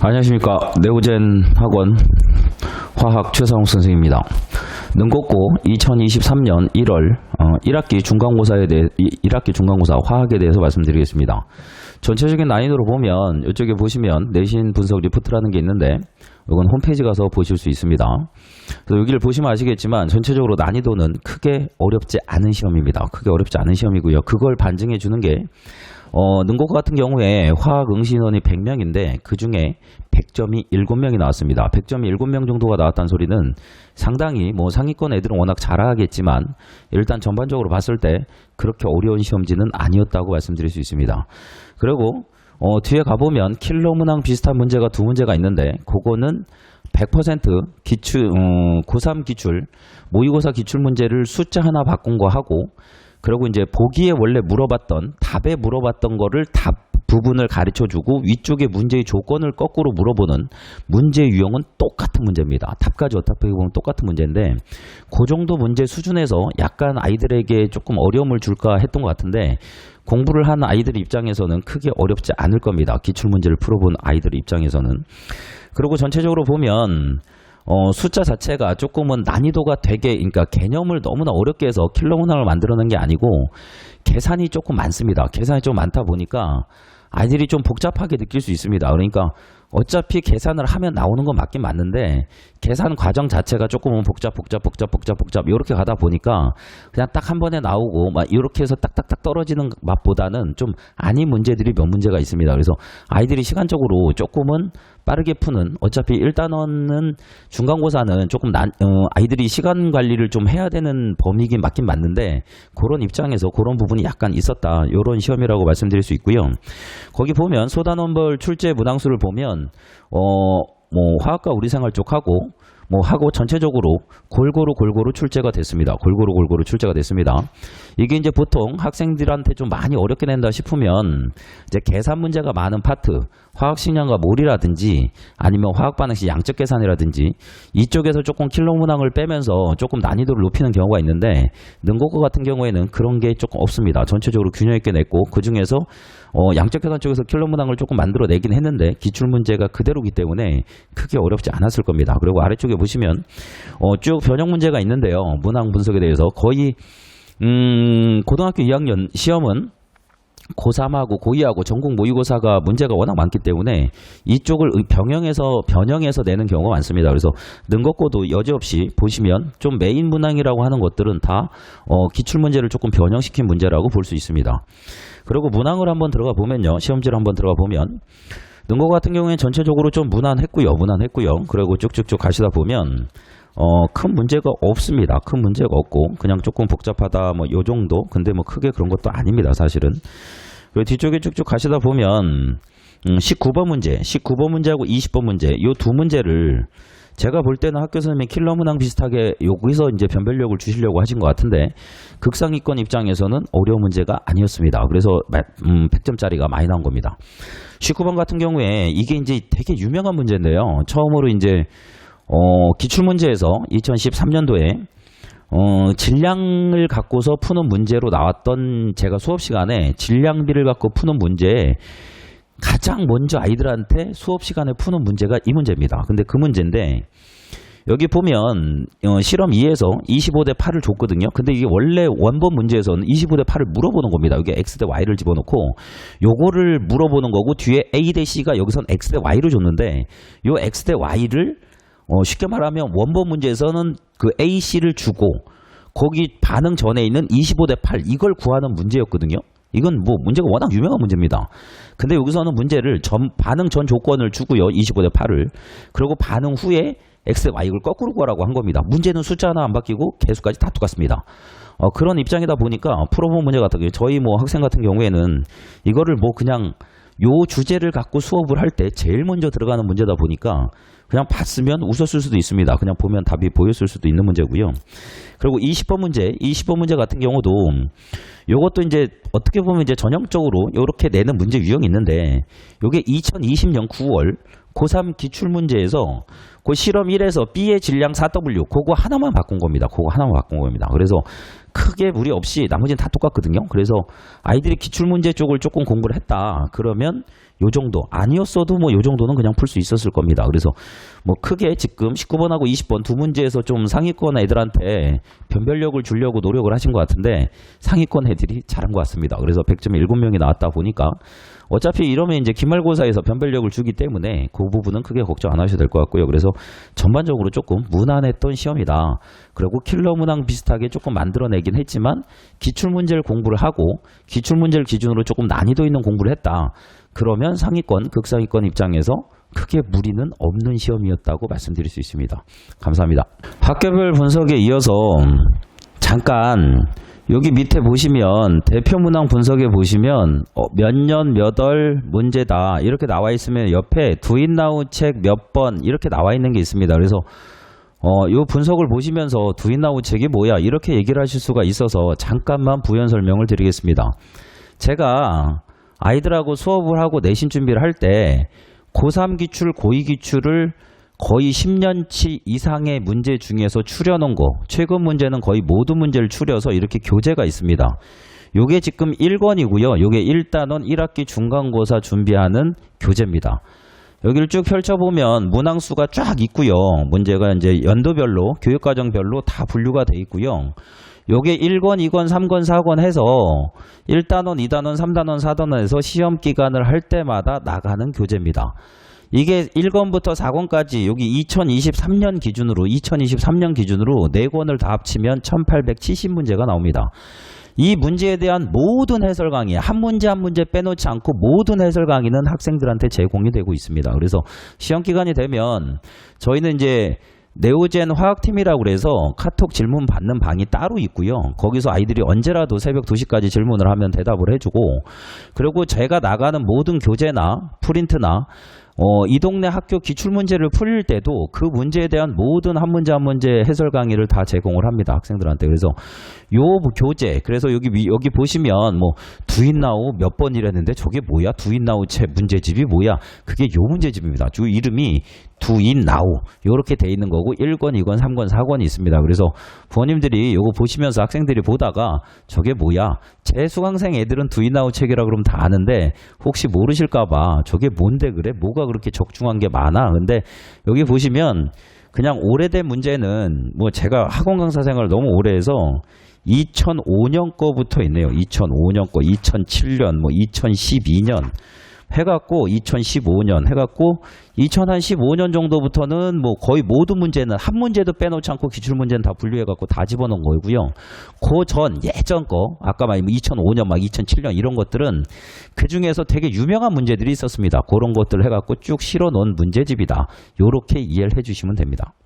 안녕하십니까. 네오젠 학원 화학 최상욱 선생입니다. 능곡고 2023년 1월 1학기 중간고사 화학에 대해서 말씀드리겠습니다. 전체적인 난이도로 보면 이쪽에 보시면 내신 분석 리포트라는 게 있는데 이건 홈페이지 가서 보실 수 있습니다. 그래서 여기를 보시면 아시겠지만 전체적으로 난이도는 크게 어렵지 않은 시험입니다. 크게 어렵지 않은 시험이고요. 그걸 반증해 주는 게 능곡고 같은 경우에 화학 응시인원이 100명인데 그 중에 100점이 7명이 나왔습니다. 100점이 7명 정도가 나왔다는 소리는 상당히 상위권 애들은 워낙 잘하겠지만 일단 전반적으로 봤을 때 그렇게 어려운 시험지는 아니었다고 말씀드릴 수 있습니다. 그리고 뒤에 가보면 킬러 문항 비슷한 문제가 두 문제가 있는데 그거는 100% 기출 고3 기출 모의고사 기출 문제를 숫자 하나 바꾼 거 하고 그리고 이제 보기에 원래 물어봤던 답에 물어봤던 거를 답 부분을 가르쳐주고 위쪽에 문제의 조건을 거꾸로 물어보는 문제 유형은 똑같은 문제입니다. 답까지 어떻게 보면 똑같은 문제인데 그 정도 문제 수준에서 약간 아이들에게 조금 어려움을 줄까 했던 것 같은데 공부를 하는 아이들 입장에서는 크게 어렵지 않을 겁니다. 기출문제를 풀어본 아이들 입장에서는. 그리고 전체적으로 보면 숫자 자체가 조금은 난이도가 되게 그러니까 개념을 너무나 어렵게 해서 킬러 문항을 만들어낸 게 아니고 계산이 조금 많습니다. 계산이 좀 많다 보니까 아이들이 좀 복잡하게 느낄 수 있습니다. 그러니까 어차피 계산을 하면 나오는 건 맞긴 맞는데 계산 과정 자체가 조금은 복잡 이렇게 가다 보니까 그냥 딱 한 번에 나오고 막 이렇게 해서 딱딱딱 떨어지는 맛보다는 좀 아닌 문제들이 몇 문제가 있습니다. 그래서 아이들이 시간적으로 조금은 빠르게 푸는 어차피 1단원은 중간고사는 조금 아이들이 시간 관리를 좀 해야 되는 범위긴 맞긴 맞는데 그런 입장에서 그런 부분이 약간 있었다. 이런 시험이라고 말씀드릴 수 있고요. 거기 보면 소단원벌 출제 문항수를 보면 화학과 우리생활 쪽하고 하고 전체적으로 골고루 출제가 됐습니다. 골고루 출제가 됐습니다. 이게 이제 보통 학생들한테 좀 많이 어렵게 낸다 싶으면 이제 계산 문제가 많은 파트, 화학식량과 몰이라든지 아니면 화학 반응식 양적 계산이라든지 이쪽에서 조금 킬러 문항을 빼면서 조금 난이도를 높이는 경우가 있는데 능곡고 같은 경우에는 그런 게 조금 없습니다. 전체적으로 균형 있게 냈고 그 중에서 양적 계산 쪽에서 킬러 문항을 조금 만들어 내긴 했는데 기출 문제가 그대로기 때문에 크게 어렵지 않았을 겁니다. 그리고 아래쪽에 보시면 쭉 변형 문제가 있는데요. 문항 분석에 대해서 거의 고등학교 2학년 시험은 고3하고 고2하고 전국 모의고사가 문제가 워낙 많기 때문에 이쪽을 변형해서 내는 경우가 많습니다. 그래서 능곡고도 여지없이 보시면 좀 메인 문항이라고 하는 것들은 다 기출 문제를 조금 변형시킨 문제라고 볼 수 있습니다. 그리고 문항을 한번 들어가 보면요. 시험지를 한번 들어가 보면 능곡고 같은 경우에는 전체적으로 좀 무난했고요. 그리고 쭉쭉쭉 가시다 보면 큰 문제가 없습니다. 큰 문제가 없고 그냥 조금 복잡하다 요 정도. 근데 크게 그런 것도 아닙니다. 사실은. 그리고 뒤쪽에 쭉쭉 가시다 보면 19번 문제하고 20번 문제 이 두 문제를 제가 볼 때는 학교 선생님이 킬러 문항 비슷하게 여기서 이제 변별력을 주시려고 하신 것 같은데 극상위권 입장에서는 어려운 문제가 아니었습니다. 그래서 100점짜리가 많이 나온 겁니다. 19번 같은 경우에 이게 이제 되게 유명한 문제인데요. 처음으로 이제 기출문제에서 2013년도에 질량을 갖고서 푸는 문제로 나왔던 제가 수업 시간에 질량비를 갖고 푸는 문제에 가장 먼저 아이들한테 수업 시간에 푸는 문제가 이 문제입니다. 근데 그 문제인데 여기 보면 실험 2에서 25대 8을 줬거든요. 근데 이게 원래 원본 문제에서는 25대 8을 물어보는 겁니다. 여기 x 대 y를 집어넣고 요거를 물어보는 거고 뒤에 a 대 c가 여기선 x 대 y를 줬는데 요 x 대 y를 쉽게 말하면 원본 문제에서는 그 a, c를 주고 거기 반응 전에 있는 25대 8 이걸 구하는 문제였거든요. 이건 문제가 워낙 유명한 문제입니다. 근데 여기서는 문제를 반응 전 조건을 주고요. 25대 8을. 그리고 반응 후에 x, y 이걸 거꾸로 구하라고 한 겁니다. 문제는 숫자 하나 안 바뀌고 개수까지 다 똑같습니다. 그런 입장이다 보니까 풀어본 문제 같은 경우에 저희 학생 같은 경우에는 이거를 그냥 요 주제를 갖고 수업을 할 때 제일 먼저 들어가는 문제다 보니까 그냥 봤으면 웃었을 수도 있습니다. 그냥 보면 답이 보였을 수도 있는 문제고요. 그리고 20번 문제 같은 경우도 요것도 이제 어떻게 보면 이제 전형적으로 이렇게 내는 문제 유형이 있는데 요게 2020년 9월 고3 기출문제에서 그 실험 1에서 B의 질량 4W 그거 하나만 바꾼 겁니다. 그거 하나만 바꾼 겁니다. 그래서 크게 무리 없이 나머지는 다 똑같거든요. 그래서 아이들이 기출문제 쪽을 조금 공부를 했다. 그러면 요 정도 아니었어도 뭐 요 정도는 그냥 풀 수 있었을 겁니다. 그래서 뭐 크게 지금 19번하고 20번 두 문제에서 좀 상위권 애들한테 변별력을 주려고 노력을 하신 것 같은데 상위권 애들이 잘한 것 같습니다. 그래서 100점에 7명이 나왔다 보니까 어차피 이러면 이제 기말고사에서 변별력을 주기 때문에 그 부분은 크게 걱정 안 하셔도 될 것 같고요. 그래서 전반적으로 조금 무난했던 시험이다. 그리고 킬러 문항 비슷하게 조금 만들어내긴 했지만 기출문제를 공부를 하고 기출문제를 기준으로 조금 난이도 있는 공부를 했다. 그러면 상위권, 극상위권 입장에서 크게 무리는 없는 시험이었다고 말씀드릴 수 있습니다. 감사합니다. 학교별 분석에 이어서 잠깐 여기 밑에 보시면 대표 문항 분석에 보시면 몇 년 몇 월 문제다 이렇게 나와 있으면 옆에 두인나우 책 몇 번 이렇게 나와 있는 게 있습니다. 그래서 요 분석을 보시면서 두인나우 책이 뭐야 이렇게 얘기를 하실 수가 있어서 잠깐만 부연 설명을 드리겠습니다. 제가 아이들하고 수업을 하고 내신 준비를 할 때 고3 기출, 고2 기출을 거의 10년치 이상의 문제 중에서 추려놓은 거 최근 문제는 거의 모든 문제를 추려서 이렇게 교재가 있습니다. 요게 지금 1권이고요. 요게 1단원 1학기 중간고사 준비하는 교재입니다. 여기를 쭉 펼쳐보면 문항수가 쫙 있고요. 문제가 이제 연도별로 교육과정별로 다 분류가 돼 있고요. 요게 1권, 2권, 3권, 4권 해서 1단원, 2단원, 3단원, 4단원에서 시험 기간을 할 때마다 나가는 교재입니다. 이게 1권부터 4권까지 여기 2023년 기준으로 4권을 다 합치면 1870문제가 나옵니다. 이 문제에 대한 모든 해설 강의, 한 문제 한 문제 빼놓지 않고 모든 해설 강의는 학생들한테 제공이 되고 있습니다. 그래서 시험 기간이 되면 저희는 이제 네오젠 화학팀이라고 그래서 카톡 질문 받는 방이 따로 있고요. 거기서 아이들이 언제라도 새벽 2시까지 질문을 하면 대답을 해주고 그리고 제가 나가는 모든 교재나 프린트나 이 동네 학교 기출문제를 풀릴 때도 그 문제에 대한 모든 한 문제 한 문제 해설 강의를 다 제공을 합니다. 학생들한테. 그래서 요 교재, 그래서 여기 보시면 뭐 두인나우 몇 번이랬는데 저게 뭐야? 두인나우 책 문제집이 뭐야? 그게 요 문제집입니다. 주 이름이 두인나우 요렇게 돼 있는 거고 1권, 2권, 3권, 4권이 있습니다. 그래서 부모님들이 요거 보시면서 학생들이 보다가 저게 뭐야? 제 수강생 애들은 두인나우 책이라 그러면 다 아는데 혹시 모르실까봐 저게 뭔데 그래? 뭐가 그렇게 적중한 게 많아? 근데 여기 보시면 그냥 오래된 문제는 뭐 제가 학원 강사 생활을 너무 오래 해서 2005년 거부터 있네요. 2005년 거, 2007년, 뭐 2012년 해갖고 2015년 해갖고 2015년 정도부터는 뭐 거의 모든 문제는 한 문제도 빼놓지 않고 기출문제는 다 분류해갖고 다 집어넣은 거고요. 그 전 예전 거 아까 말한 2005년 막 2007년 이런 것들은 그 중에서 되게 유명한 문제들이 있었습니다. 그런 것들을 해갖고 쭉 실어놓은 문제집이다. 요렇게 이해를 해주시면 됩니다.